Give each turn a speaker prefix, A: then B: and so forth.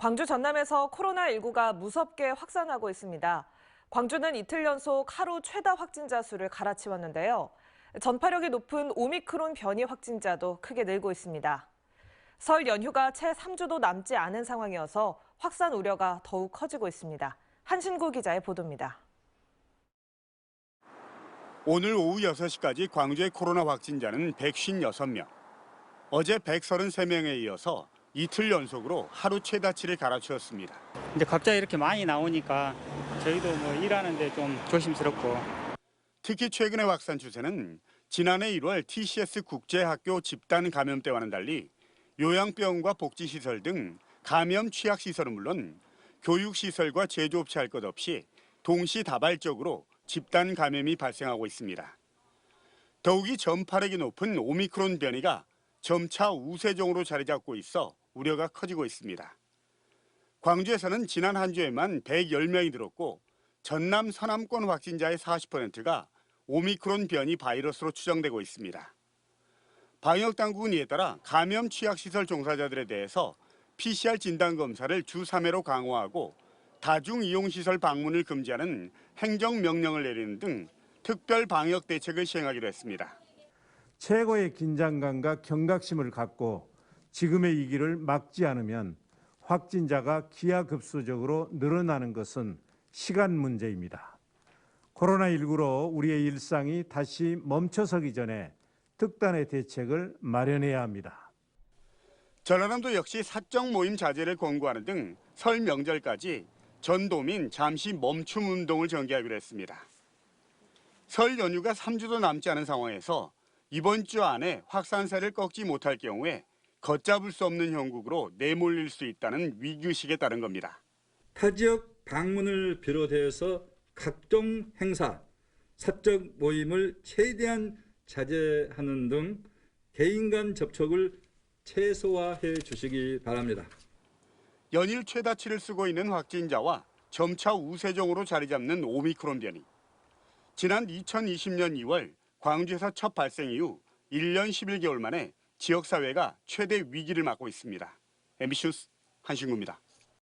A: 광주 전남에서 코로나19가 무섭게 확산하고 있습니다. 광주는 이틀 연속 하루 최다 확진자 수를 갈아치웠는데요. 전파력이 높은 오미크론 변이 확진자도 크게 늘고 있습니다. 설 연휴가 채 3주도 남지 않은 상황이어서 확산 우려가 더욱 커지고 있습니다. 한신구 기자의 보도입니다.
B: 오늘 오후 6시까지 광주의 코로나 확진자는 156명. 어제 133명에 이어서 이틀 연속으로 하루 최다치를 갈아치웠습니다.
C: 이제 갑자기 이렇게 많이 나오니까 저희도 일하는데 좀 조심스럽고.
B: 특히 최근의 확산 추세는 지난해 1월 TCS 국제학교 집단 감염 때와는 달리 요양병원과 복지시설 등 감염 취약시설은 물론 교육시설과 제조업체 할 것 없이 동시다발적으로 집단 감염이 발생하고 있습니다. 더욱이 전파력이 높은 오미크론 변이가 점차 우세종으로 자리 잡고 있어 우려가 커지고 있습니다. 광주에서는 지난 한 주에만 110명이 늘었고 전남 서남권 확진자의 40%가 오미크론 변이 바이러스로 추정되고 있습니다. 방역당국은 이에 따라 감염 취약시설 종사자들에 대해서 PCR 진단검사를 주 3회로 강화하고 다중이용시설 방문을 금지하는 행정명령을 내리는 등 특별 방역 대책을 시행하기로 했습니다.
D: 최고의 긴장감과 경각심을 갖고 지금의 위기를 막지 않으면 확진자가 기하급수적으로 늘어나는 것은 시간 문제입니다. 코로나19로 우리의 일상이 다시 멈춰서기 전에 특단의 대책을 마련해야 합니다.
B: 전라남도 역시 사적 모임 자제를 권고하는 등 설 명절까지 전도민 잠시 멈춤 운동을 전개하기로 했습니다. 설 연휴가 3주도 남지 않은 상황에서 이번 주 안에 확산세를 꺾지 못할 경우에 걷잡을 수 없는 형국으로 내몰릴 수 있다는 위기의식에 따른 겁니다.
E: 타 지역 방문을 비롯해서 각종 행사, 사적 모임을 최대한 자제하는 등 개인 간 접촉을 최소화해 주시기 바랍니다.
B: 연일 최다치를 쓰고 있는 확진자와 점차 우세종으로 자리 잡는 오미크론 변이. 지난 2020년 2월 광주에서 첫 발생 이후 1년 11개월 만에 지역사회가 최대 위기를 맞고 있습니다. MBC 뉴스 한신구입니다.